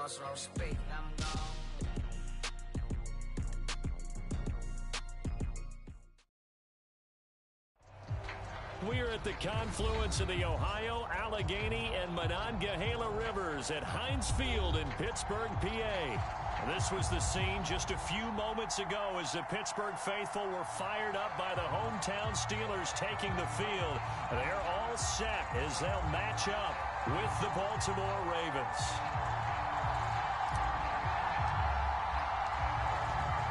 so I speak, I'm gone. We're at the confluence of the Ohio, Allegheny, and Monongahela Rivers at Heinz Field in Pittsburgh, PA. This was the scene just a few moments ago as the Pittsburgh faithful were fired up by the hometown Steelers taking the field. They're all set as they'll match up with the Baltimore Ravens.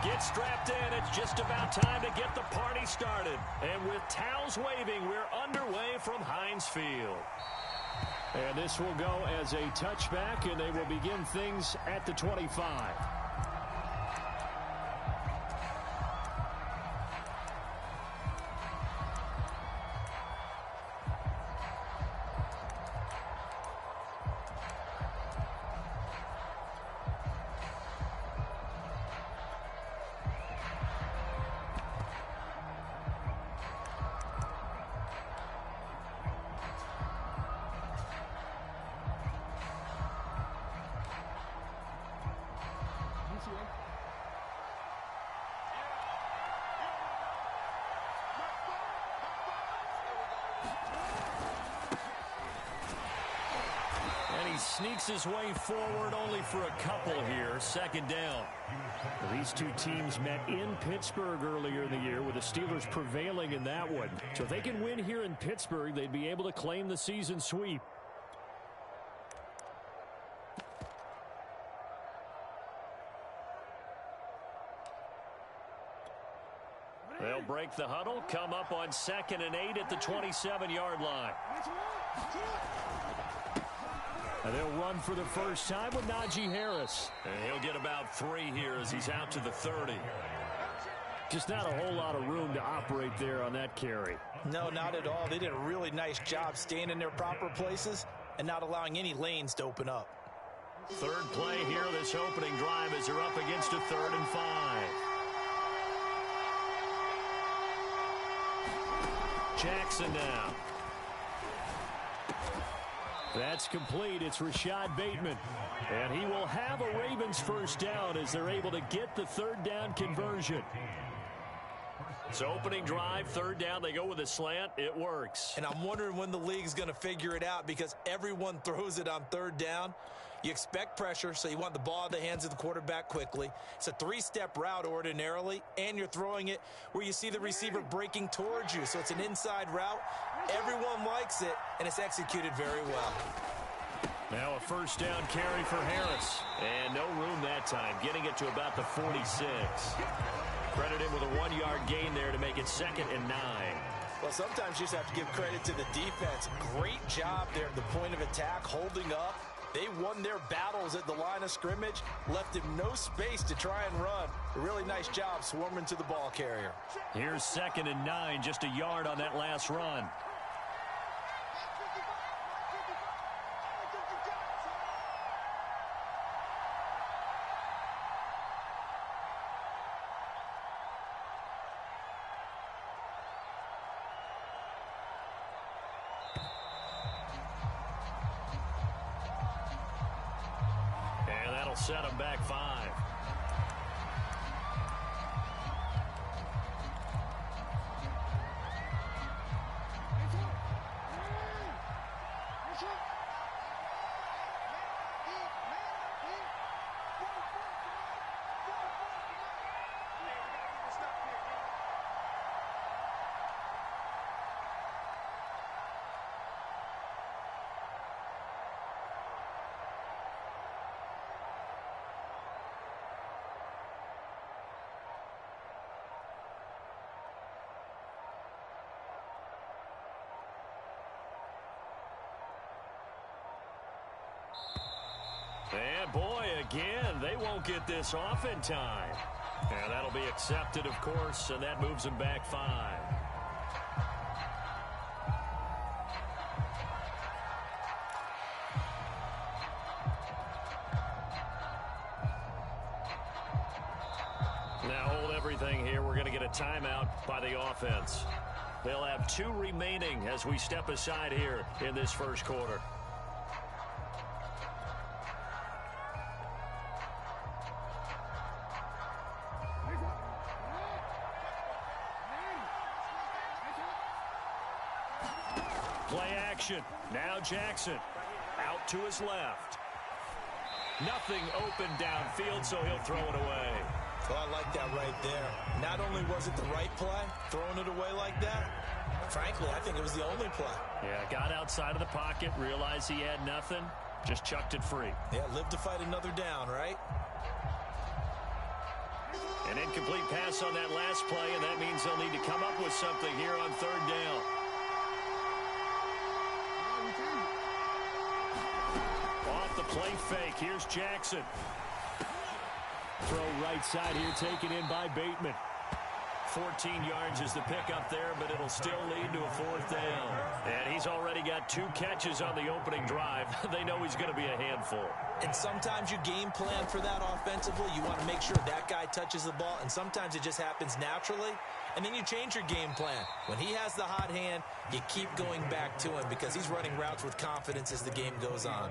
Get strapped in. It's just about time to get the party started. And with towels waving, we're underway from Heinz Field. And this will go as a touchback, and they will begin things at the 25. Sneaks his way forward only for a couple here. Second down. These two teams met in Pittsburgh earlier in the year with the Steelers prevailing in that one. So if they can win here in Pittsburgh, they'd be able to claim the season sweep. They'll break the huddle, come up on 2nd and 8 at the 27-yard line. And they'll run for the first time with Najee Harris. And he'll get about 3 here as he's out to the 30. Just not a whole lot of room to operate there on that carry. No, not at all. They did a really nice job staying in their proper places and not allowing any lanes to open up. Third play here this opening drive as they're up against a 3rd and 5. Jackson now. That's complete. It's Rashad Bateman. And he will have a Ravens first down as they're able to get the 3rd down conversion. It's opening drive, 3rd down. They go with a slant. It works. And I'm wondering when the league's going to figure it out because everyone throws it on 3rd down. You expect pressure, so you want the ball in the hands of the quarterback quickly. It's a 3-step route ordinarily, and you're throwing it where you see the receiver breaking towards you. So it's an inside route. Everyone likes it, and it's executed very well. Now a first down carry for Harris. And no room that time, getting it to about the 46. Credit him with a 1-yard gain there to make it 2nd and 9. Well, sometimes you just have to give credit to the defense. Great job there at the point of attack, holding up. They won their battles at the line of scrimmage, left him no space to try and run. A really nice job swarming to the ball carrier. Here's 2nd and 9, just a yard on that last run. Set him back 5. And boy, again, they won't get this off in time. And that'll be accepted, of course, and that moves them back 5. Now hold everything here. We're going to get a timeout by the offense. They'll have 2 remaining as we step aside here in this first quarter. Play action. Now Jackson. Out to his left. Nothing open downfield, so he'll throw it away. Well, I like that right there. Not only was it the right play, throwing it away like that, frankly, I think it was the only play. Yeah, got outside of the pocket, realized he had nothing, just chucked it free. Yeah, live to fight another down, right? An incomplete pass on that last play, and that means they'll need to come up with something here on third down. Off the play fake, here's Jackson. Throw right side here, taken in by Bateman. 14 yards is the pickup there, but it'll still lead to a fourth down. And he's already got 2 catches on the opening drive. They know he's going to be a handful. And sometimes you game plan for that offensively. You want to make sure that guy touches the ball, and sometimes it just happens naturally. And then you change your game plan. When he has the hot hand, you keep going back to him because he's running routes with confidence as the game goes on.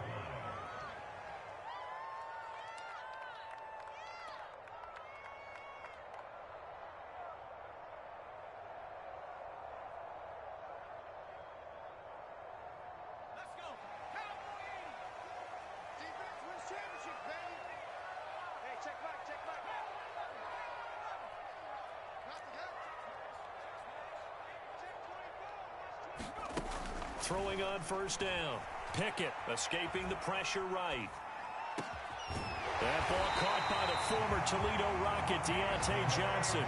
Throwing on first down. Pickett escaping the pressure right. That ball caught by the former Toledo Rocket, Deontay Johnson.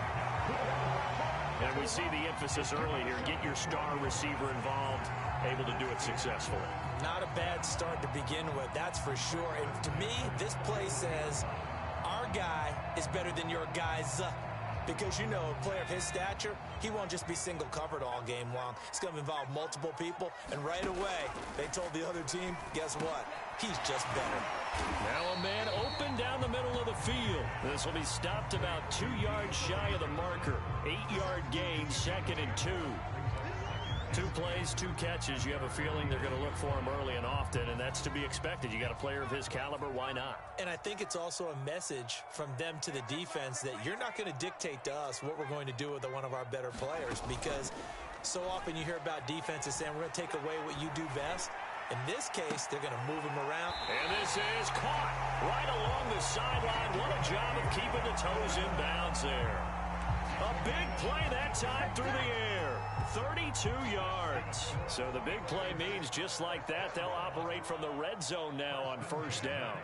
And we see the emphasis early here. Get your star receiver involved, able to do it successfully. Not a bad start to begin with, that's for sure. And to me, this play says our guy is better than your guy's. Because, you know, a player of his stature, he won't just be single covered all game long. It's going to involve multiple people. And right away, they told the other team, guess what? He's just better. Now a man open down the middle of the field. This will be stopped about 2 yards shy of the marker. 8-yard gain, 2nd and 2. 2 plays, 2 catches. You have a feeling they're going to look for him early and often, and that's to be expected. You got a player of his caliber, why not? And I think it's also a message from them to the defense that you're not going to dictate to us what we're going to do with one of our better players, because so often you hear about defenses saying we're going to take away what you do best. In this case, they're going to move him around. And this is caught right along the sideline. What a job of keeping the toes in bounds there. A big play that time through the air. 32 yards. So the big play means just like that, they'll operate from the red zone now on first down.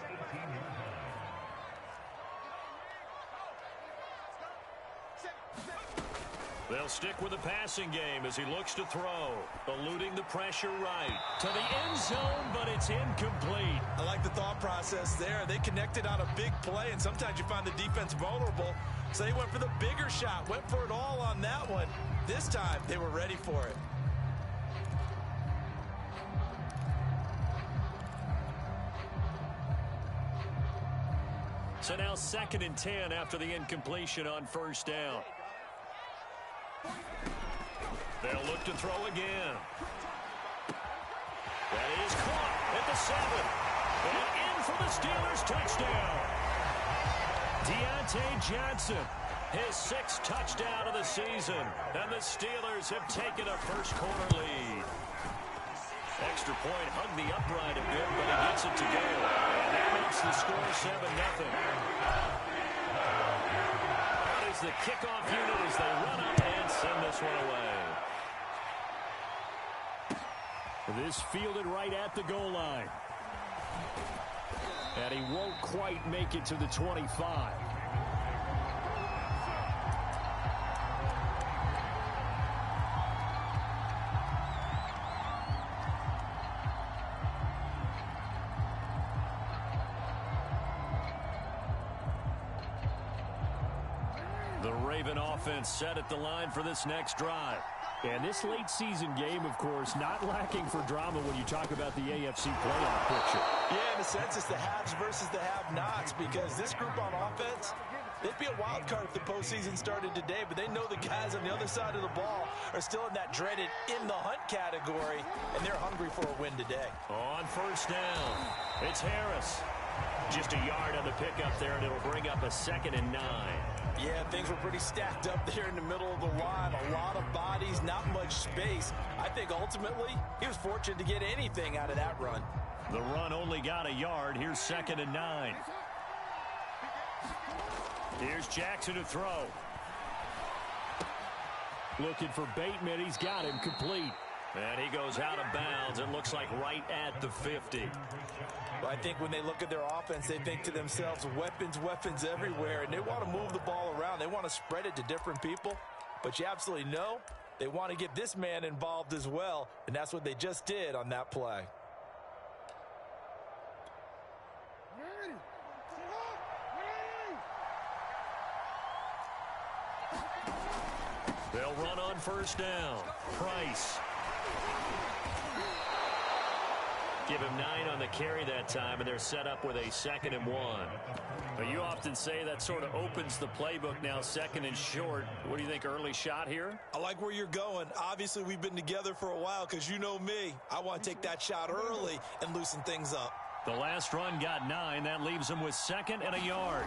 They'll stick with the passing game as he looks to throw. Eluding the pressure right. To the end zone, but it's incomplete. I like the thought process there. They connected on a big play, and sometimes you find the defense vulnerable. So they went for the bigger shot, went for it all on that one. This time, they were ready for it. So now 2nd and 10 after the incompletion on first down. They'll look to throw again. That is caught at the 7. And in for the Steelers touchdown. Deontay Johnson, his 6th touchdown of the season. And the Steelers have taken a first-quarter lead. Extra point hugged the upright a bit, but he gets it to go. And that makes the score 7-0. That is the kickoff unit as they run up and send this one away. This fielded right at the goal line. And he won't quite make it to the 25. The Raven offense set at the line for this next drive. And this late season game, of course, not lacking for drama when you talk about the AFC playoff picture. Yeah, in a sense, it's the haves versus the have-nots, because this group on offense, they'd be a wild card if the postseason started today, but they know the guys on the other side of the ball are still in that dreaded in-the-hunt category, and they're hungry for a win today. On first down, it's Harris. Just a yard on the pickup there, and it'll bring up a 2nd and 9. Yeah, things were pretty stacked up there in the middle of the line. A lot of bodies, not much space. I think ultimately he was fortunate to get anything out of that run. The run only got a yard. Here's 2nd and 9. Here's Jackson to throw. Looking for Bateman. He's got him complete. And he goes out of bounds. It looks like right at the 50. Well, I think when they look at their offense, they think to themselves, weapons, weapons everywhere. And they want to move the ball around. They want to spread it to different people. But you absolutely know they want to get this man involved as well. And that's what they just did on that play. They'll run on 1st down. Price. Give him 9 on the carry that time, and they're set up with a 2nd and 1. But you often say that sort of opens the playbook now, 2nd and short. What do you think, early shot here? I like where you're going. Obviously, we've been together for a while because you know me. I want to take that shot early and loosen things up. The last run got 9. That leaves him with 2nd and a yard.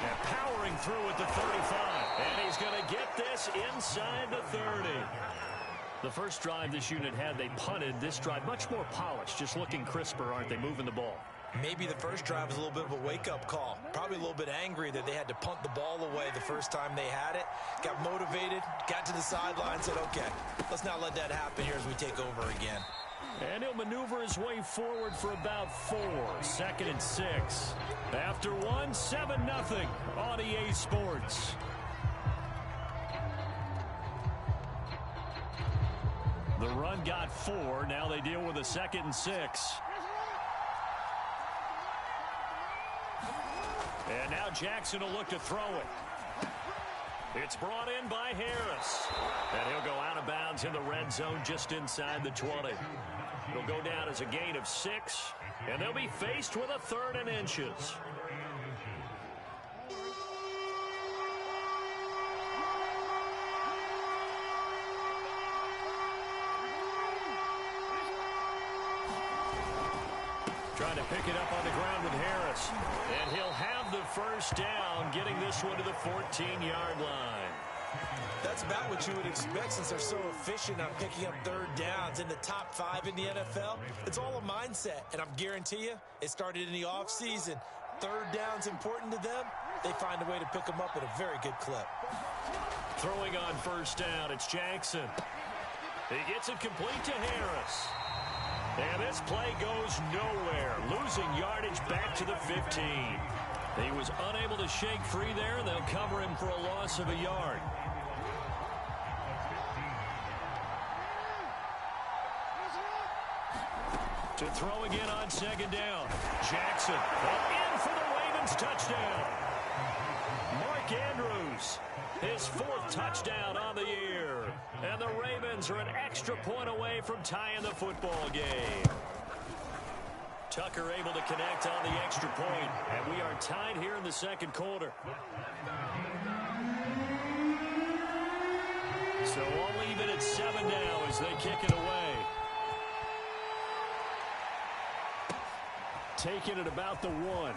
And powering through at the 35. And he's going to get this inside the 30. The first drive this unit had, they punted. This drive, much more polished, just looking crisper, aren't they, moving the ball? Maybe the first drive was a little bit of a wake-up call. Probably a little bit angry that they had to punt the ball away the first time they had it. Got motivated, got to the sideline, said, okay, let's not let that happen here as we take over again. And he'll maneuver his way forward for about 4. 2nd and 6. After 1, 7-0 on EA Sports. The run got 4. Now they deal with a 2nd and 6. And now Jackson will look to throw it. It's brought in by Harris. And he'll go out of bounds in the red zone just inside the 20. It'll go down as a gain of 6. And they'll be faced with a 3rd and inches. Trying to pick it up on the ground with Harris. And he'll have the 1st down, getting this one to the 14-yard line. That's about what you would expect since they're so efficient on picking up 3rd downs in the top 5 in the NFL. It's all a mindset, and I guarantee you it started in the offseason. 3rd down's important to them. They find a way to pick them up at a very good clip. Throwing on 1st down, it's Jackson. He gets it complete to Harris. And this play goes nowhere, losing yardage back to the 15. He was unable to shake free there, and they'll cover him for a loss of a yard. To throw again on 2nd down. Jackson in for the Ravens touchdown. Mark Andrews, his 4th touchdown on the year. And the Ravens are an extra point away from tying the football game. Tucker able to connect on the extra point. And we are tied here in the 2nd quarter. So all even at 7 now as they kick it away. Taking it about the 1.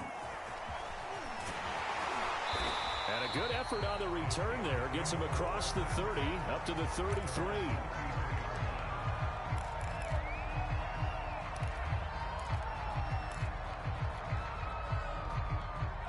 And a good effort on the return there. Gets him across the 30, up to the 33.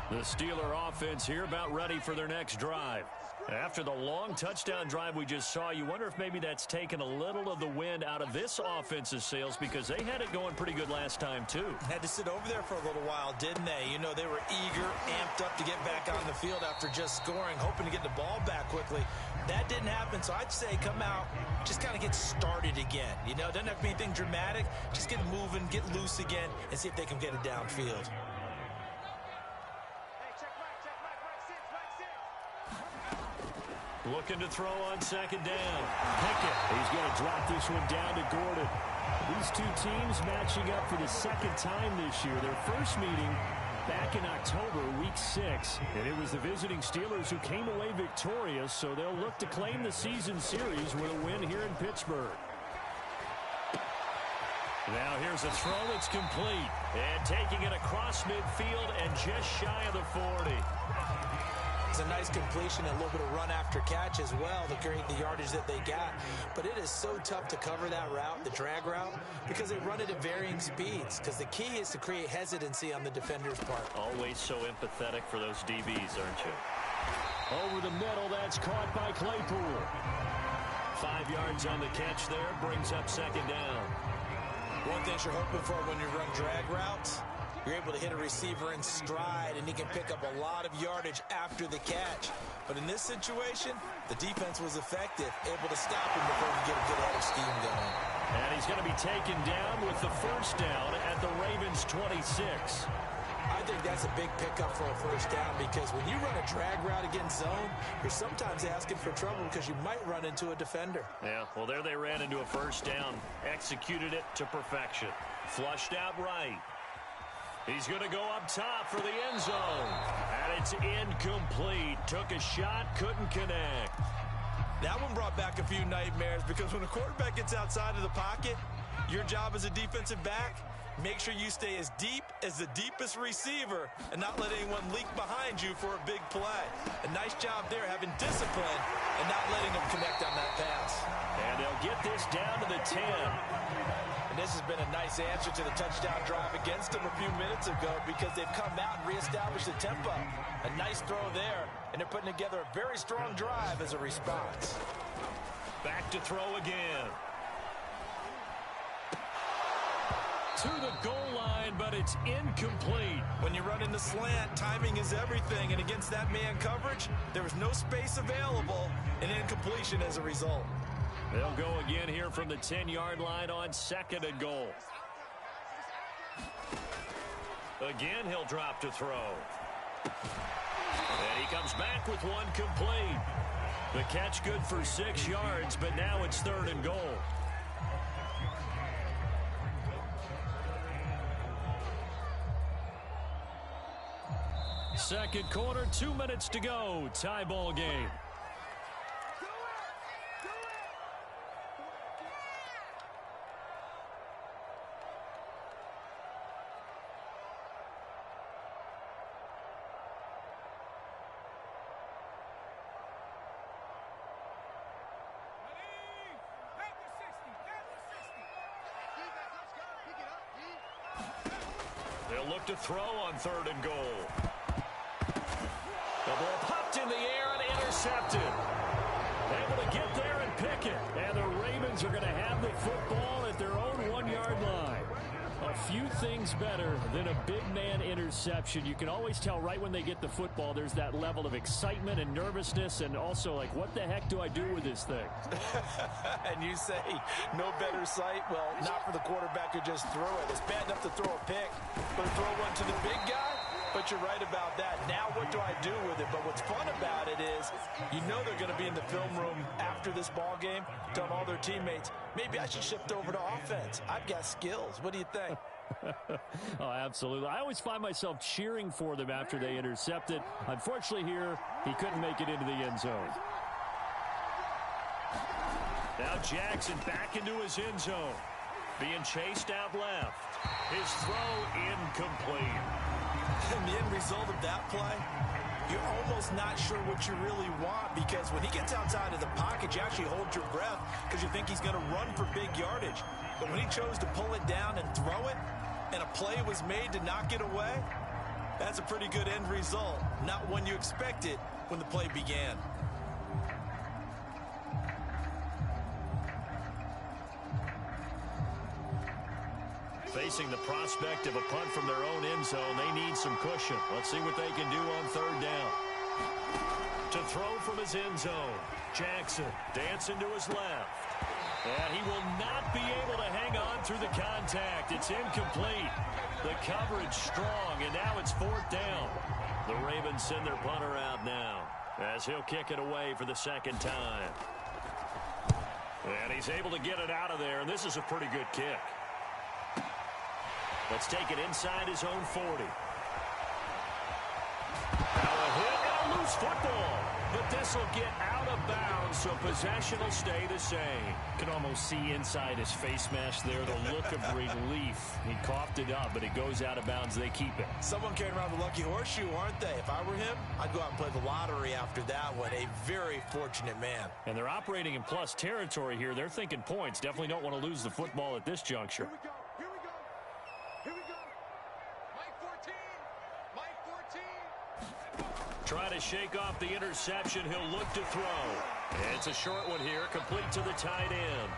The Steeler offense here about ready for their next drive. After the long touchdown drive we just saw, you wonder if maybe that's taken a little of the wind out of this offense's sails because they had it going pretty good last time, too. Had to sit over there for a little while, didn't they? You know, they were eager, amped up to get back on the field after just scoring, hoping to get the ball back quickly. That didn't happen, so I'd say come out, just kind of get started again. You know, doesn't have to be anything dramatic. Just get moving, get loose again, and see if they can get it downfield. Looking to throw on 2nd down. Pickett. He's going to drop this one down to Gordon. These two teams matching up for the 2nd time this year. Their first meeting back in October, week 6. And it was the visiting Steelers who came away victorious, so they'll look to claim the season series with a win here in Pittsburgh. Now here's a throw that's complete. And taking it across midfield and just shy of the 40. It's a nice completion and a little bit of run after catch as well to create the yardage that they got. But it is so tough to cover that route, the drag route, because they run it at varying speeds. Because the key is to create hesitancy on the defender's part. Always so empathetic for those DBs, aren't you? Over the middle, that's caught by Claypool. 5 yards on the catch there, brings up second down. One thing you're hoping for when you run drag routes, you're able to hit a receiver in stride, and he can pick up a lot of yardage after the catch. But in this situation, the defense was effective, able to stop him before he get a good head of steam going. And he's going to be taken down with the first down at the Ravens' 26. I think that's a big pickup for a first down because when you run a drag route against zone, you're sometimes asking for trouble because you might run into a defender. Yeah, well, there they ran into a first down, executed it to perfection. Flushed out right. He's going to go up top for the end zone. And it's incomplete. Took a shot, couldn't connect. That one brought back a few nightmares because when a quarterback gets outside of the pocket, your job as a defensive back, make sure you stay as deep as the deepest receiver and not let anyone leak behind you for a big play. A nice job there having discipline and not letting them connect on that pass. And they'll get this down to the 10. And this has been a nice answer to the touchdown drive against them a few minutes ago because they've come out and reestablished the tempo. A nice throw there, and they're putting together a very strong drive as a response. Back to throw again. To the goal line, but it's incomplete. When you run in the slant, timing is everything, and against that man coverage, there was no space available, and incompletion as a result. They'll go again here from the 10-yard line on second and goal. Again, he'll drop to throw. And he comes back with one complete. The catch good for 6 yards, but now it's third and goal. Second quarter, 2 minutes to go. Tie ball game. They'll look to throw on third and goal. The ball popped in the air and intercepted. Able to get there and pick it. And the Ravens are going to have the football at their own 1-yard line. A few things better than a big man interception. You can always tell right when they get the football, there's that level of excitement and nervousness and also like, what the heck do I do with this thing? And you say, no better sight? Well, not for the quarterback who just threw it. It's bad enough to throw a pick, but to throw one to the big guy? But you're right about that. Now what do I do with it? But what's fun about it is you know they're going to be in the film room after this ball game telling all their teammates, maybe I should shift over to offense. I've got skills. What do you think? Oh, absolutely. I always find myself cheering for them after they intercept it. Unfortunately here, he couldn't make it into the end zone. Now Jackson back into his end zone. Being chased out left. His throw incomplete. And the end result of that play, you're almost not sure what you really want because when he gets outside of the pocket, you actually hold your breath because you think he's going to run for big yardage. But when he chose to pull it down and throw it, and a play was made to knock it away, that's a pretty good end result. Not one you expected when the play began. Facing the prospect of a punt from their own end zone, they need some cushion. Let's see what they can do on third down. To throw from his end zone, Jackson dancing to his left. And he will not be able to hang on through the contact. It's incomplete. The coverage strong, and now it's fourth down. The Ravens send their punter out now as he'll kick it away for the second time. And he's able to get it out of there, and this is a pretty good kick. Let's take it inside his own 40. Now a hit and a loose football. But this will get out of bounds, so possession will stay the same. Can almost see inside his face mask there the look of relief. He coughed it up, but it goes out of bounds. They keep it. Someone carrying around the lucky horseshoe, aren't they? If I were him, I'd go out and play the lottery after that one. A very fortunate man. And they're operating in plus territory here. They're thinking points. Definitely don't want to lose the football at this juncture. Here we go. Here we go. Mike 14. Mike 14. Try to shake off the interception. He'll look to throw. It's a short one here, complete to the tight end.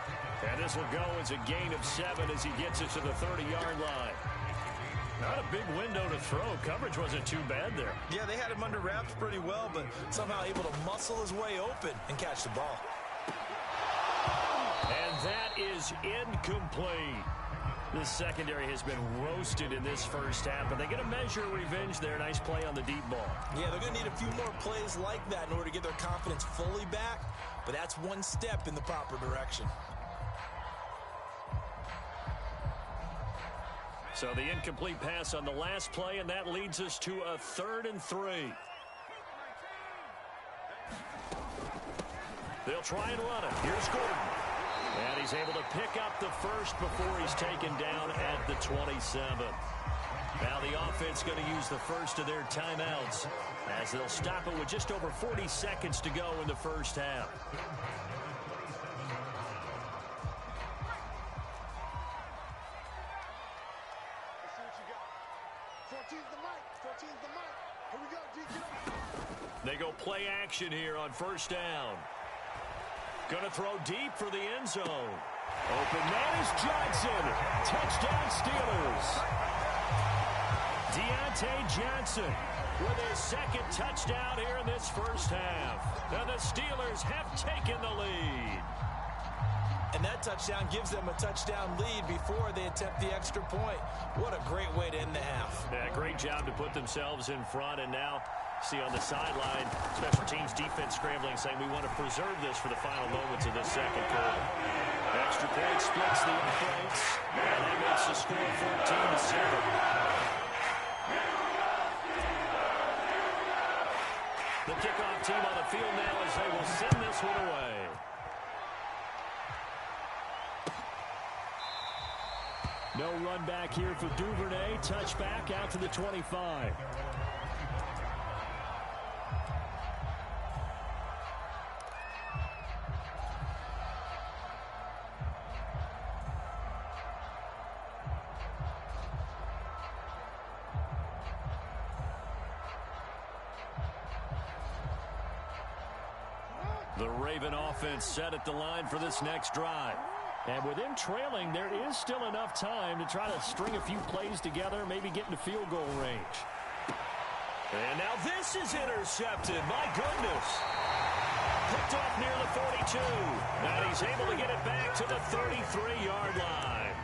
And this will go as a gain of 7 as he gets it to the 30-yard line. Not a big window to throw. Coverage wasn't too bad there. Yeah, they had him under wraps pretty well, but somehow able to muscle his way open and catch the ball. And that is incomplete. The secondary has been roasted in this first half, but they get a measure of revenge there. Nice play on the deep ball. Yeah, they're going to need a few more plays like that in order to get their confidence fully back, but that's one step in the proper direction. So the incomplete pass on the last play, and that leads us to a 3rd and 3. They'll try and run it. Here's Gordon. And he's able to pick up the first before he's taken down at the 27. Now the offense going to use the first of their timeouts as they'll stop it with just over 40 seconds to go in the first half. Let's see what you got. 14's the mic. 14's the mic. Here we go, DK. They go play action here on first down. Going to throw deep for the end zone. Open man is Johnson. Touchdown Steelers. Deontay Johnson with his second touchdown here in this first half. Now the Steelers have taken the lead. And that touchdown gives them a touchdown lead before they attempt the extra point. What a great way to end the half. Yeah, great job to put themselves in front, and now see on the sideline, special teams defense scrambling, saying we want to preserve this for the final moments of this second quarter. Extra point splits the offense, and that makes the score 14-7. The kickoff team on the field now as they will send this one away. No run back here for Duvernay. Touchback out to the 25. The Raven offense set at the line for this next drive. And with them trailing, there is still enough time to try to string a few plays together, maybe get into field goal range. And now this is intercepted. My goodness. Picked off near the 42. And he's able to get it back to the 33-yard line.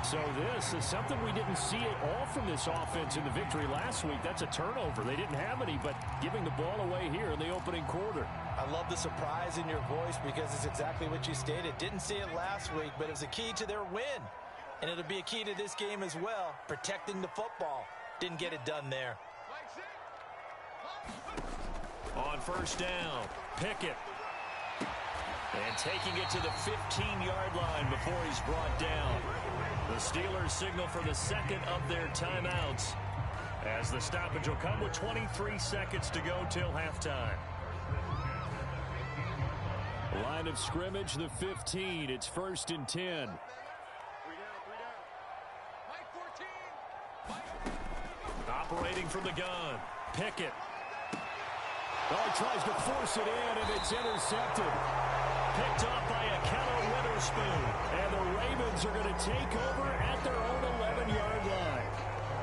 So this is something we didn't see at all from this offense in the victory last week. That's a turnover. They didn't have any, but giving the ball away here in the opening quarter. I love the surprise in your voice because it's exactly what you stated. Didn't see it last week, but it was a key to their win. And it'll be a key to this game as well, protecting the football. Didn't get it done there. On first down, Pickett. And taking it to the 15-yard line before he's brought down. The Steelers signal for the second of their timeouts as the stoppage will come with 23 seconds to go till halftime. Line of scrimmage, the 15. It's 1st and 10. 3 down. Mike 14. Operating from the gun, Pickett. Oh, he tries to force it in, and it's intercepted. Picked off by a Keller Witherspoon. And the Ravens are going to take over at their own 11-yard line.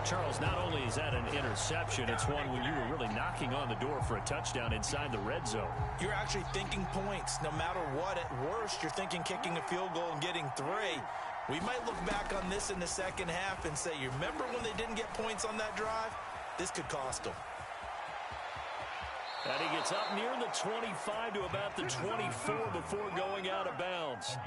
Charles, not only is that an interception, it's one when you were really knocking on the door for a touchdown inside the red zone. You're actually thinking points. No matter what, at worst, you're thinking kicking a field goal and getting 3. We might look back on this in the second half and say, you remember when they didn't get points on that drive? This could cost them. And he gets up near the 25 to about the 24 before going out of bounds.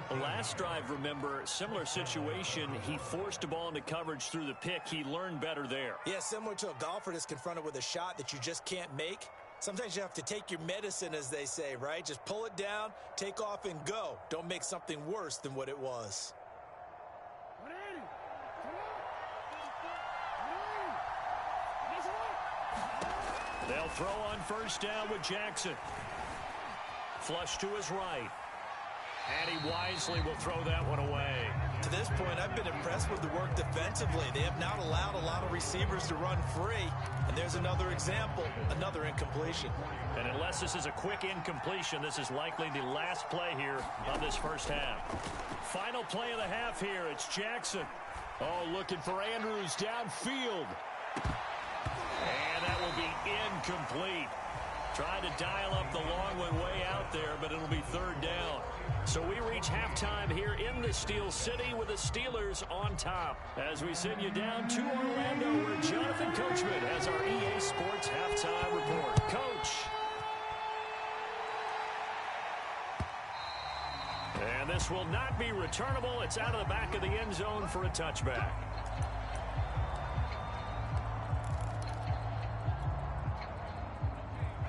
The last drive, remember, similar situation. He forced the ball into coverage through the pick. He learned better there. Yeah, similar to a golfer that's confronted with a shot that you just can't make. Sometimes you have to take your medicine, as they say, right? Just pull it down, take off, and go. Don't make something worse than what it was. They'll throw on first down with Jackson. Flush to his right. And he wisely will throw that one away. To this point, I've been impressed with the work defensively. They have not allowed a lot of receivers to run free. And there's another example, another incompletion. And unless this is a quick incompletion, this is likely the last play here of this first half. Final play of the half here. It's Jackson. Oh, looking for Andrews downfield. And that will be incomplete. Trying to dial up the long one way out there, but it'll be third down. So we reach halftime here in the Steel City with the Steelers on top. As we send you down to Orlando, where Jonathan Coachman has our EA Sports halftime report. Coach. And this will not be returnable. It's out of the back of the end zone for a touchback.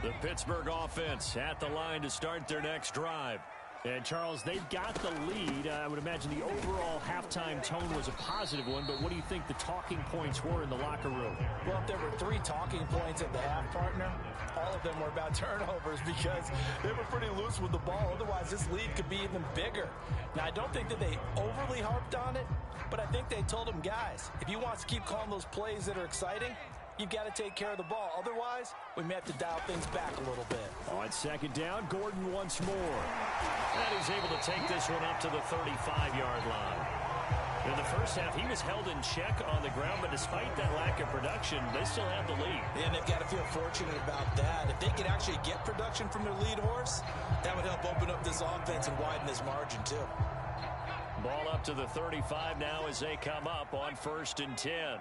The Pittsburgh offense at the line to start their next drive. And, Charles, they've got the lead. I would imagine the overall halftime tone was a positive one, but what do you think the talking points were in the locker room? Well, if there were 3 talking points at the half, partner, all of them were about turnovers because they were pretty loose with the ball. Otherwise, this lead could be even bigger. Now, I don't think that they overly harped on it, but I think they told them, guys, if you want to keep calling those plays that are exciting, you've got to take care of the ball. Otherwise, we may have to dial things back a little bit. On second down, Gordon once more. And he's able to take this one up to the 35-yard line. In the first half, he was held in check on the ground, but despite that lack of production, they still have the lead. And they've got to feel fortunate about that. If they could actually get production from their lead horse, that would help open up this offense and widen this margin, too. Ball up to the 35 now as they come up on 1st and 10.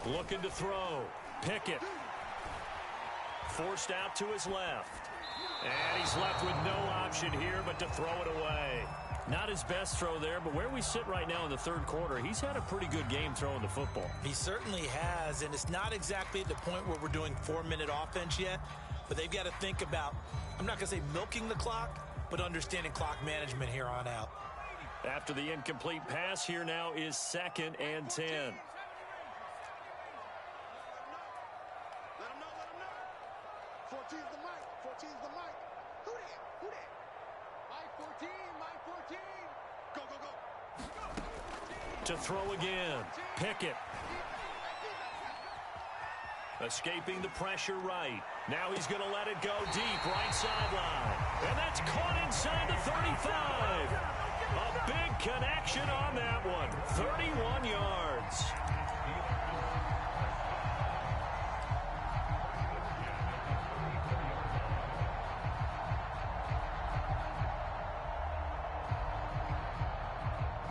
Looking to throw. Pickett. Forced out to his left. And he's left with no option here but to throw it away. Not his best throw there, but where we sit right now in the third quarter, he's had a pretty good game throwing the football. He certainly has, and it's not exactly at the point where we're doing 4-minute offense yet, but they've got to think about, I'm not going to say milking the clock, but understanding clock management here on out. After the incomplete pass, here now is 2nd and 10. Let him know. 14's the mic. 14's the mic. Who that? Who that? Mike 14. Mike 14. Go, go, go. To throw again. Pickett. Escaping the pressure right. Now he's going to let it go deep right sideline. And that's caught inside the 35. A big connection on that one. 31 yards.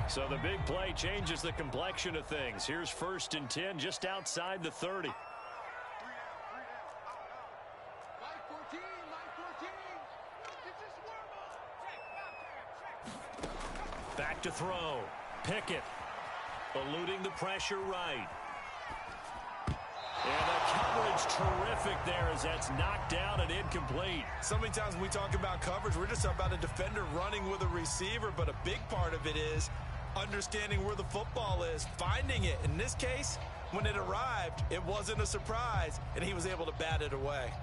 So the big play changes the complexion of things. Here's 1st and 10 just outside the 30. Mike 14. Mike 14. It's just Back to throw. Pickett. Eluding the pressure right. And the coverage terrific there as that's knocked down and incomplete. So many times when we talk about coverage, we're just about a defender running with a receiver, but a big part of it is understanding where the football is, finding it. In this case, when it arrived, it wasn't a surprise, and he was able to bat it away.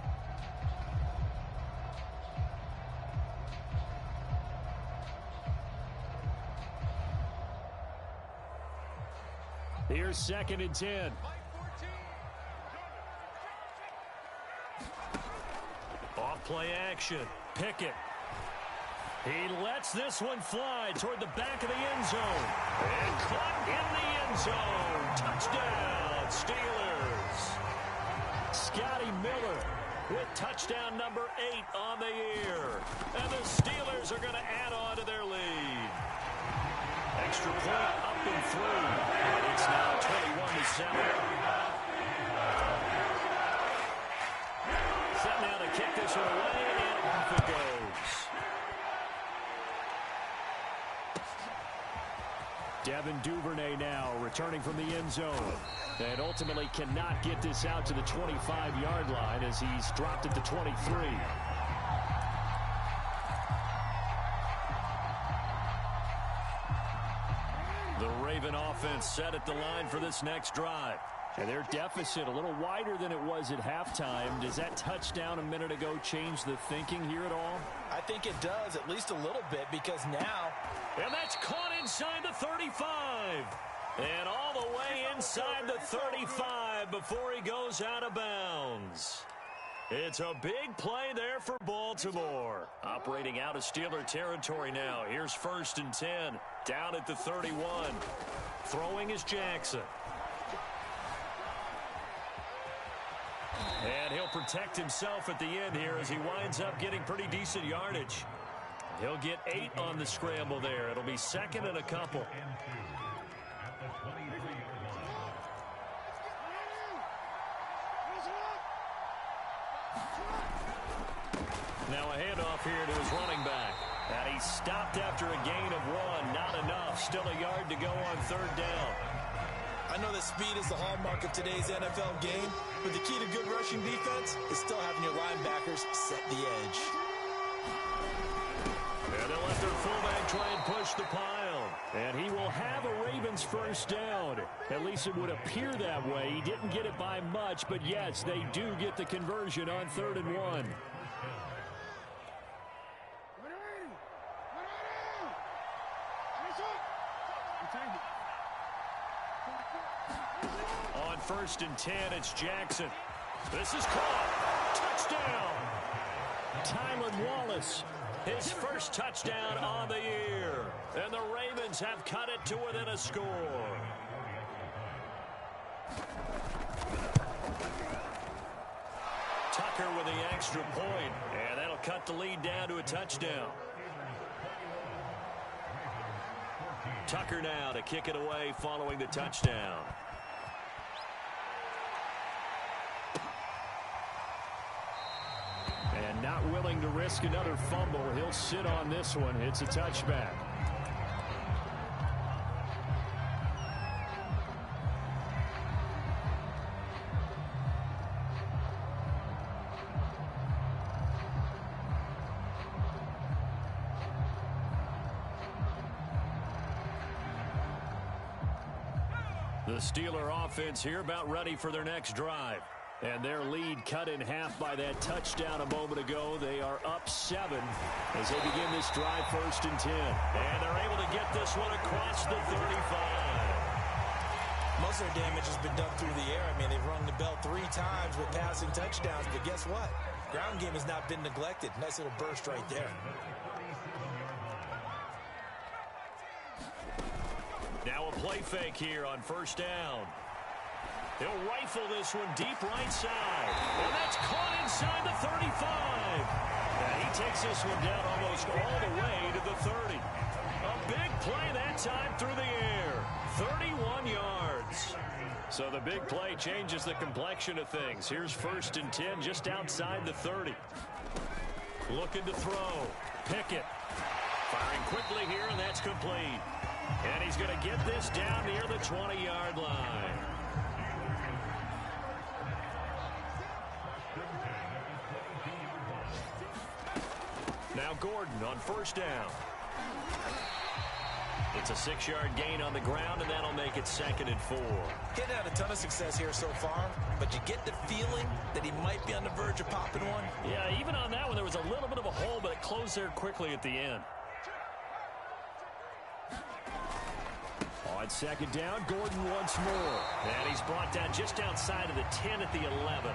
Here's 2nd and 10. Off play action. Pickett. He lets this one fly toward the back of the end zone. And caught in the end zone. Touchdown, Steelers. Scotty Miller with touchdown number 8 on the year. And the Steelers are going to add on to their lead. Extra point up and through. And it's now 21-7. Set now to kick this one away, and off it goes. Devin Duvernay now returning from the end zone. And ultimately cannot get this out to the 25-yard line as he's dropped at the 23. The Raven offense set at the line for this next drive. And their deficit a little wider than it was at halftime. Does that touchdown a minute ago change the thinking here at all? I think it does, at least a little bit, because now... And that's caught inside the 35. And all the way inside the 35 before he goes out of bounds. It's a big play there for Baltimore. Operating out of Steeler territory now. Here's 1st and 10. Down at the 31. Throwing is Jackson. And he'll protect himself at the end here as he winds up getting pretty decent yardage. He'll get 8 on the scramble there. It'll be 2nd and a couple. Now a handoff here to his running back. And he stopped after a gain of 1. Not enough. Still a yard to go on 3rd down. I know that speed is the hallmark of today's NFL game, but the key to good rushing defense is still having your linebackers set the edge. And they'll let their fullback try and push the pile. And he will have a Ravens 1st down. At least it would appear that way. He didn't get it by much, but yes, they do get the conversion on 3rd and 1. On 1st and 10, it's Jackson. This is caught. Touchdown. Tylan Wallace. His 1st touchdown on the year. And the Ravens have cut it to within a score. Tucker with the extra point. And that'll cut the lead down to a touchdown. Tucker now to kick it away following the touchdown. And not willing to risk another fumble. He'll sit on this one. It's a touchback. The Steeler offense here about ready for their next drive. And their lead cut in half by that touchdown a moment ago. They are up 7 as they begin this drive 1st and 10. And they're able to get this one across the 35. Most of their damage has been done through the air. I mean, they've rung the bell 3 times with passing touchdowns. But guess what? Ground game has not been neglected. Nice little burst right there. Now a play fake here on 1st down. He'll rifle this one deep right side. And that's caught inside the 35. And he takes this one down almost all the way to the 30. A big play that time through the air. 31 yards. So the big play changes the complexion of things. Here's 1st and 10 just outside the 30. Looking to throw. Pickett. Firing quickly here, and that's complete. And he's going to get this down near the 20-yard line. Now Gordon on 1st down. It's a 6-yard gain on the ground, and that'll make it 2nd and 4. Getting had a ton of success here so far, but you get the feeling that he might be on the verge of popping one. Yeah, even on that one, there was a little bit of a hole, but it closed there quickly at the end. On 2nd down, Gordon once more. And he's brought down just outside of the 10 at the 11.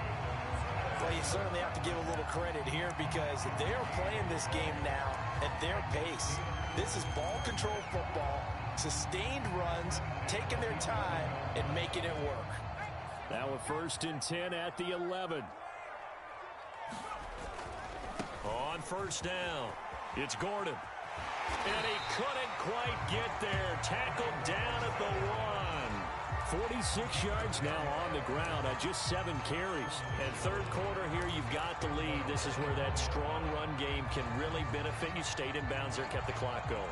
Well, you certainly have to give a little credit here because they're playing this game now at their pace. This is ball control football, sustained runs, taking their time and making it work. Now a 1st and 10 at the 11. On 1st down, it's Gordon. And he couldn't quite get there. Tackled down at the 1. 46 yards now on the ground on just 7 carries. And 3rd quarter here, you've got the lead. This is where that strong run game can really benefit you. Stayed in bounds there, kept the clock going.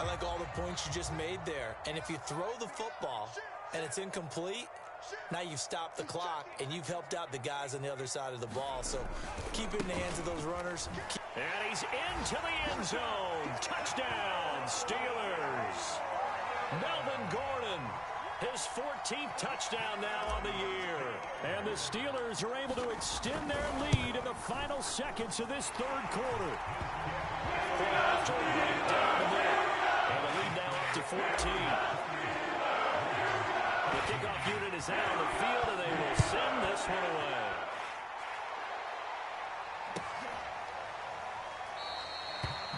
I like all the points you just made there. And if you throw the football and it's incomplete, now you've stopped the clock and you've helped out the guys on the other side of the ball. So keep it in the hands of those runners. And he's into the end zone. Touchdown, Steelers. Melvin Gordon, his 14th touchdown now on the year. And the Steelers are able to extend their lead in the final seconds of this third quarter. After right down the middle. And the lead now up to 14. The kickoff unit is out on the field, and they will send this one away.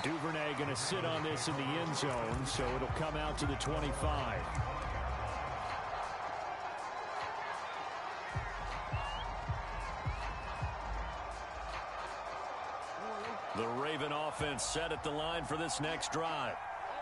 Duvernay going to sit on this in the end zone, so it'll come out to the 25. The Raven offense set at the line for this next drive.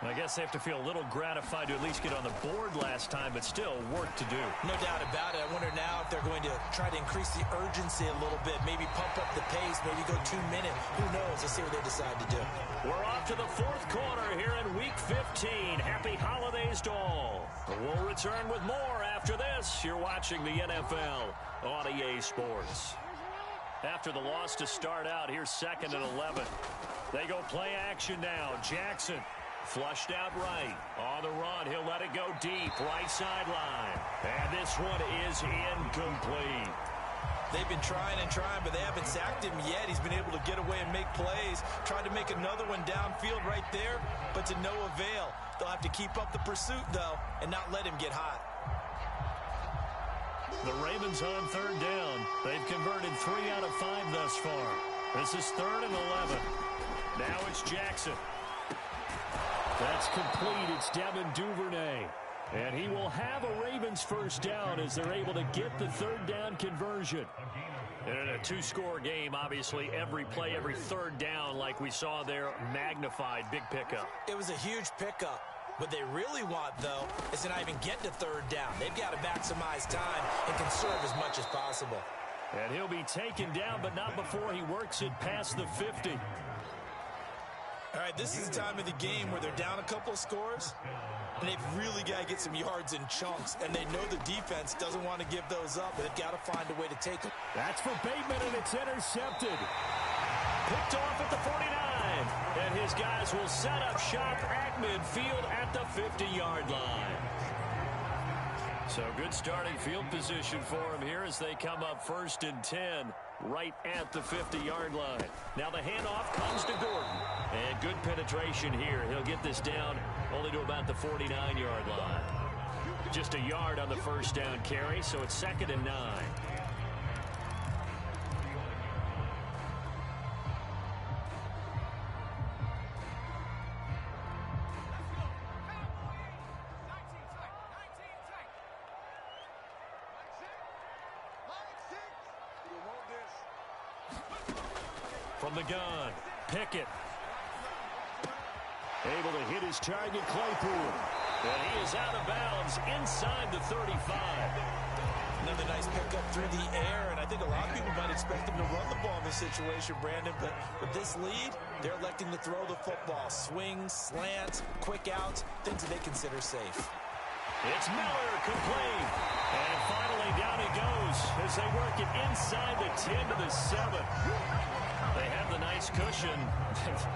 I guess they have to feel a little gratified to at least get on the board last time, but still work to do. No doubt about it. I wonder now if they're going to try to increase the urgency a little bit, maybe pump up the pace, maybe go 2 minutes. Who knows? Let's see what they decide to do. We're off to the fourth quarter here in Week 15. Happy holidays to all. We'll return with more after this. You're watching the NFL on EA Sports. After the loss to start out, here's 2nd and 11. They go play action now. Jackson. Flushed out right. On the run, he'll let it go deep. Right sideline. And this one is incomplete. They've been trying and trying, but they haven't sacked him yet. He's been able to get away and make plays. Tried to make another one downfield right there, but to no avail. They'll have to keep up the pursuit, though, and not let him get hot. The Ravens on 3rd down. They've converted 3 out of 5 thus far. This is 3rd and 11. Now it's Jackson. That's complete. It's Devin Duvernay. And he will have a Ravens first down as they're able to get the 3rd down conversion. And in a 2-score game, obviously, every play, every 3rd down, like we saw there, magnified. Big pickup. It was a huge pickup. What they really want, though, is to not even get to 3rd down. They've got to maximize time and conserve as much as possible. And he'll be taken down, but not before he works it past the 50. All right, this is the time of the game where they're down a couple of scores, and they've really got to get some yards in chunks, and they know the defense doesn't want to give those up, but they've got to find a way to take them. That's for Bateman, and it's intercepted. Picked off at the 49, and his guys will set up shop at midfield at the 50-yard line. So good starting field position for him here as they come up 1st and 10 right at the 50-yard line. Now the handoff comes to Gordon. And good penetration here. He'll get this down only to about the 49-yard line. Just a yard on the first down carry, so it's 2nd and 9. From the gun, Pickett. Able to hit his target, Claypool. And he is out of bounds inside the 35. Another nice pickup through the air, and I think a lot of people might expect them to run the ball in this situation, Brandon, but with this lead, they're electing to throw the football. Swings, slants, quick outs, things that they consider safe. It's Miller, complete. And finally down he goes as they work it inside the 10 to the 7. They have the nice cushion.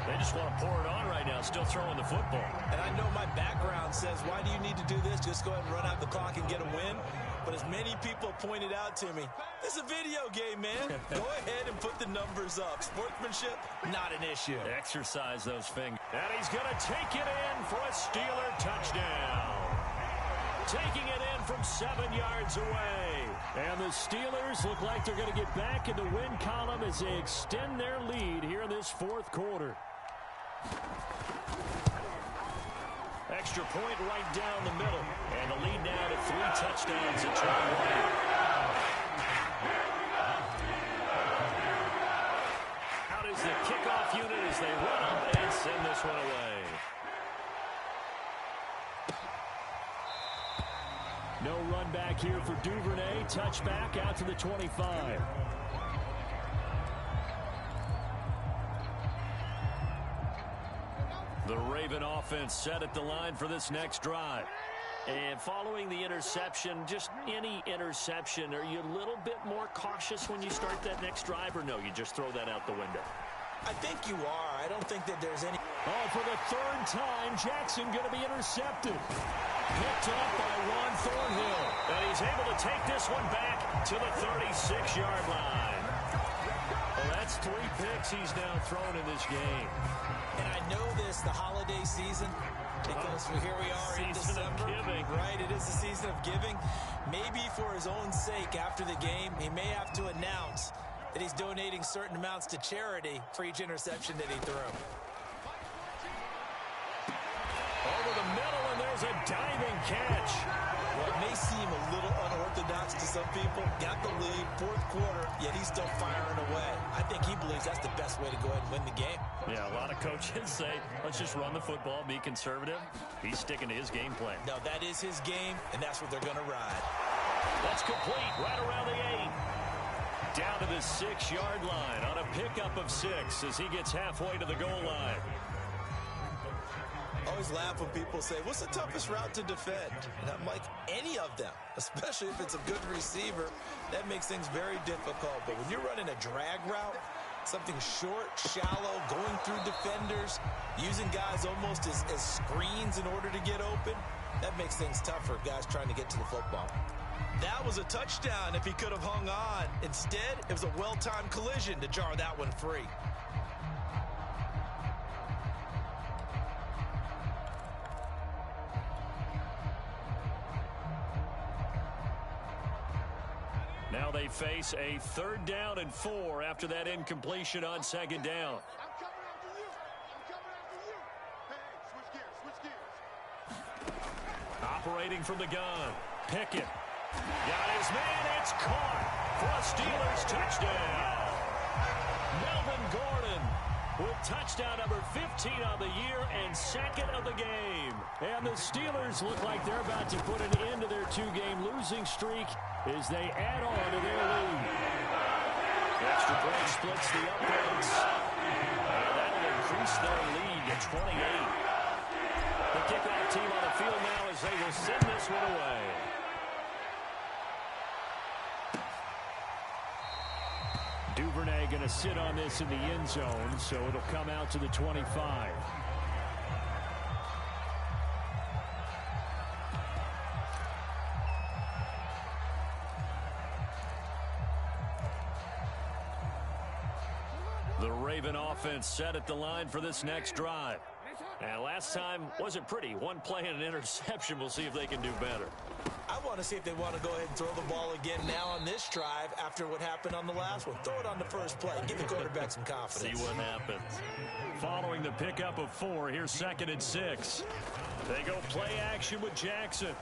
They just want to pour it on right now, still throwing the football. And I know my background says, why do you need to do this? Just go ahead and run out the clock and get a win. But as many people pointed out to me, this is a video game, man. Go ahead and put the numbers up. Sportsmanship, not an issue. Exercise those fingers. And he's going to take it in for a Steeler touchdown. Taking it in from 7 yards away. And the Steelers look like they're going to get back in the win column as they extend their lead here in this 4th quarter. Extra point right down the middle. And the lead now to 3 touchdowns at John White. Out is the kickoff unit as they run up and send this one away. No run back here for Duvernay. Touchback out to the 25. The Raven offense set at the line for this next drive. And following the interception, just any interception, are you a little bit more cautious when you start that next drive, or no, you just throw that out the window? I think you are. I don't think that there's any... Oh, for the third time, Jackson going to be intercepted. Picked up by Juan Thornhill. And he's able to take this one back to the 36-yard line. Well, that's 3 picks he's now thrown in this game. And I know this, the holiday season, because here we are in Season December. of giving. Right, it is the season of giving. Maybe for his own sake after the game, he may have to announce that he's donating certain amounts to charity for each interception that he threw. Over the middle, and there's a diving catch. Well, it may seem a little unorthodox to some people. Got the lead, fourth quarter, yet he's still firing away. I think he believes that's the best way to go ahead and win the game. Yeah, a lot of coaches say, let's just run the football, be conservative. He's sticking to his game plan. No, that is his game, and that's what they're going to ride. That's complete right around the 8. Down to the 6-yard line on a pickup of 6 as he gets halfway to the goal line. I always laugh when people say, what's the toughest route to defend? And I'm like, any of them, especially if it's a good receiver. That makes things very difficult. But when you're running a drag route, something short, shallow, going through defenders, using guys almost as screens in order to get open, that makes things tough for guys trying to get to the football. That was a touchdown if he could have hung on. Instead, it was a well-timed collision to jar that one free. Now they face a 3rd down and 4 after that incompletion on 2nd down. I'm coming after you. I'm coming after you. Hey, switch gears, switch gears. Operating from the gun. Pickett. Got his man. It's caught for a Steelers touchdown. Melvin Gordon with touchdown number 15 on the year and 2nd of the game. And the Steelers look like they're about to put an end to their 2-game losing streak as they add on to their lead. Extra point splits the upwards. And that'll increase their lead to 28. The kickoff team on the field now as they will send this one away. Duvernay going to sit on this in the end zone, so it'll come out to the 25. The Raven offense set at the line for this next drive. And last time wasn't pretty. One play and an interception. We'll see if they can do better. I want to see if they want to go ahead and throw the ball again now on this drive after what happened on the last one. Throw it on the first play. Give the quarterback some confidence. See what happens. Following the pickup of 4, here's 2nd and 6. They go play action with Jackson.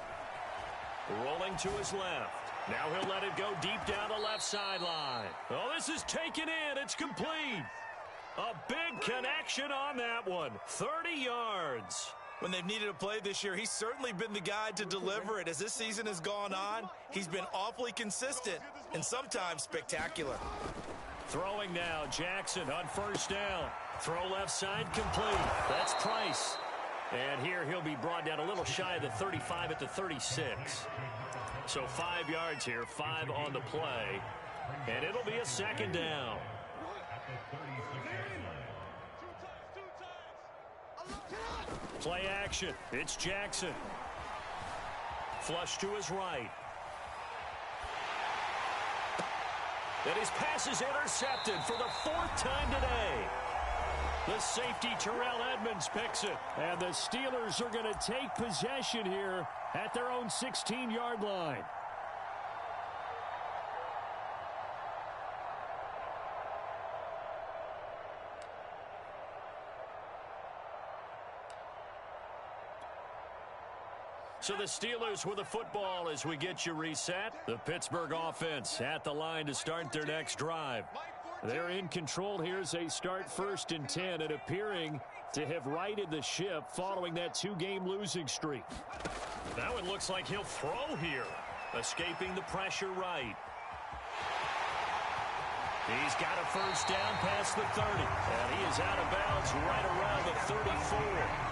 Rolling to his left. Now he'll let it go deep down the left sideline. Oh, this is taken in. It's complete. A big connection on that one. 30 yards. When they've needed a play this year, he's certainly been the guy to deliver it. As this season has gone on, he's been awfully consistent and sometimes spectacular. Throwing now, Jackson on 1st down. Throw left side complete. That's Price. And here he'll be brought down a little shy of the 35 at the 36. So 5 yards here, 5 on the play. And it'll be a 2nd down. Play action. It's Jackson. Flush to his right. And his pass is intercepted for the 4th time today. The safety, Terrell Edmonds, picks it. And the Steelers are going to take possession here at their own 16-yard line. So the Steelers with the football as we get you reset. The Pittsburgh offense at the line to start their next drive. They're in control here as they start 1st and 10 and appearing to have righted the ship following that 2-game losing streak. Now it looks like he'll throw here, escaping the pressure right. He's got a 1st down past the 30, and he is out of bounds right around the 34.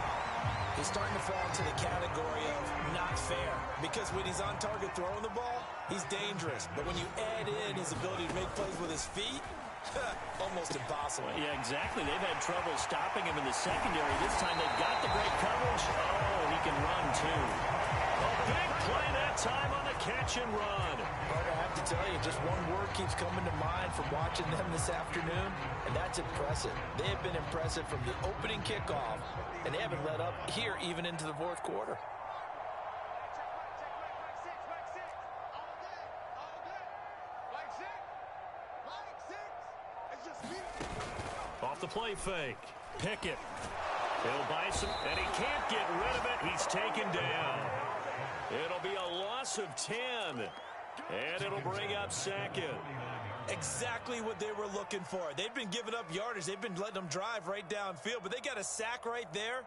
is starting to fall into the category of not fair. Because when he's on target throwing the ball, he's dangerous. But when you add in his ability to make plays with his feet, almost impossible. Yeah, exactly. They've had trouble stopping him in the secondary. This time they've got the great coverage. Oh, he can run, too. A big play that time on the catch and run. But I have to tell you, just one word keeps coming to mind from watching them this afternoon, and that's impressive. They have been impressive from the opening kickoff, and they haven't let up here even into the fourth quarter. Off the play fake. Pickett. He'll buy some, and he can't get rid of it. He's taken down. It'll be a loss of 10. And it'll bring up second. Exactly what they were looking for. They've been giving up yardage. They've been letting them drive right downfield, but they got a sack right there.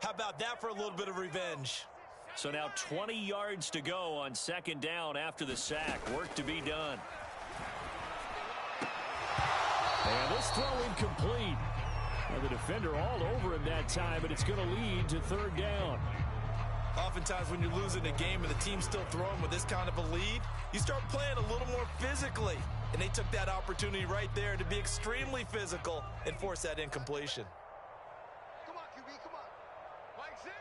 How about that for a little bit of revenge? So now 20 yards to go on second down after the sack. Work to be done. And this throw incomplete. And the defender all over him that time, but it's going to lead to third down. Oftentimes when you're losing a game and the team's still throwing with this kind of a lead, you start playing a little more physically. And they took that opportunity right there to be extremely physical and force that incompletion. Come on, QB, come on. Mike six.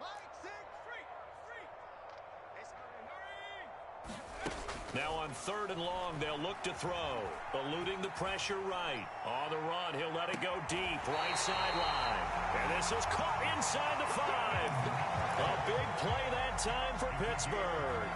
Mike six. Free. Now on third and long, they'll look to throw. Eluding the pressure right. On the run, he'll let it go deep. Right sideline. And this is caught inside the 5. A big play that time for Pittsburgh.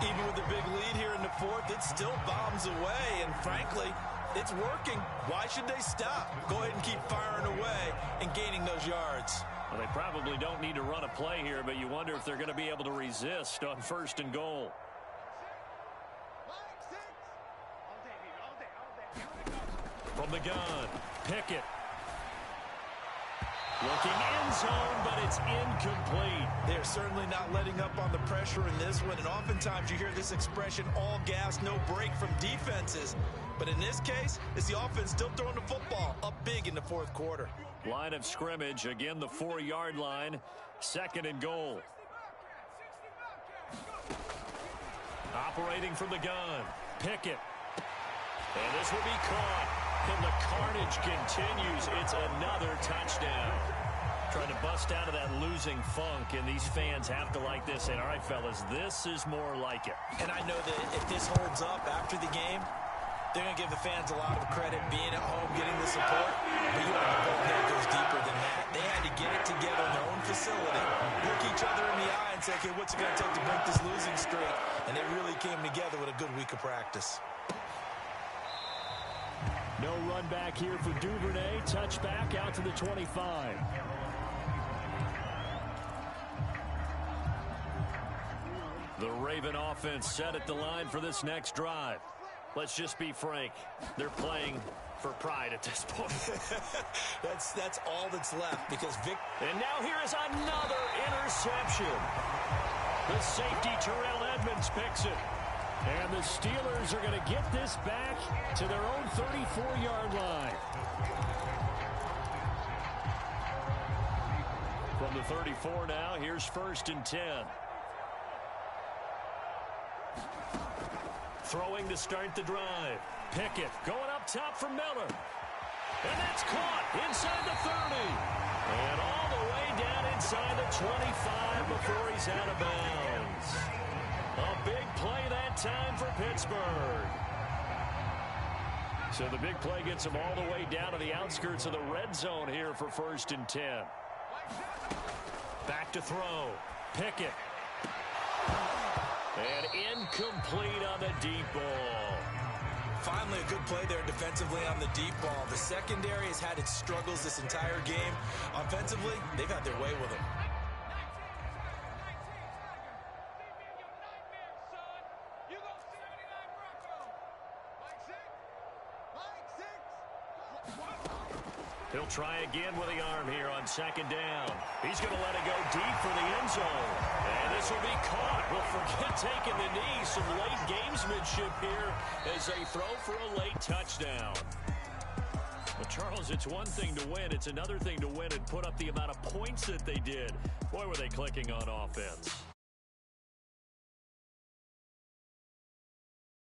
Even with the big lead here in the fourth, it still bombs away. And frankly, it's working. Why should they stop? Go ahead and keep firing away and gaining those yards. Well, they probably don't need to run a play here, but you wonder if they're going to be able to resist on first and goal. From the gun, Pickett. Looking end zone, but it's incomplete. They're certainly not letting up on the pressure in this one, and oftentimes you hear this expression, all gas, no break from defenses. But in this case, it's the offense still throwing the football up big in the fourth quarter. Line of scrimmage, again the 4-yard line, second and goal. Operating from the gun, Pickett. And this will be caught. And the carnage continues. It's another touchdown. Trying to bust out of that losing funk, and these fans have to like this. And all right, fellas, this is more like it. And I know that if this holds up after the game, they're going to give the fans a lot of credit being at home, getting the support. But you know the ball game goes deeper than that. They had to get it together in their own facility, look each other in the eye and say, okay, what's it going to take to break this losing streak? And they really came together with a good week of practice. No run back here for Duvernay. Touchback out to the 25. The Raven offense set at the line for this next drive. Let's just be frank. They're playing for pride at this point. That's all that's left because Vic. And now here is another interception. The safety Terrell Edmonds picks it. And the Steelers are going to get this back to their own 34-yard line. From the 34 now, here's first and 10. Throwing to start the drive. Pickett going up top for Miller. And that's caught inside the 30. And all the way down inside the 25 before he's out of bounds. A big play that time for Pittsburgh. So the big play gets him all the way down to the outskirts of the red zone here for first and 10. Back to throw. Pickett. And incomplete on the deep ball. Finally a good play there defensively on the deep ball. The secondary has had its struggles this entire game. Offensively, they've had their way with him. He'll try again with the arm here on second down. He's going to let it go deep for the end zone. And this will be caught. Well, forget taking the knee. Some late gamesmanship here as they throw for a late touchdown. Well, Charles, it's one thing to win. It's another thing to win and put up the amount of points that they did. Boy, were they clicking on offense.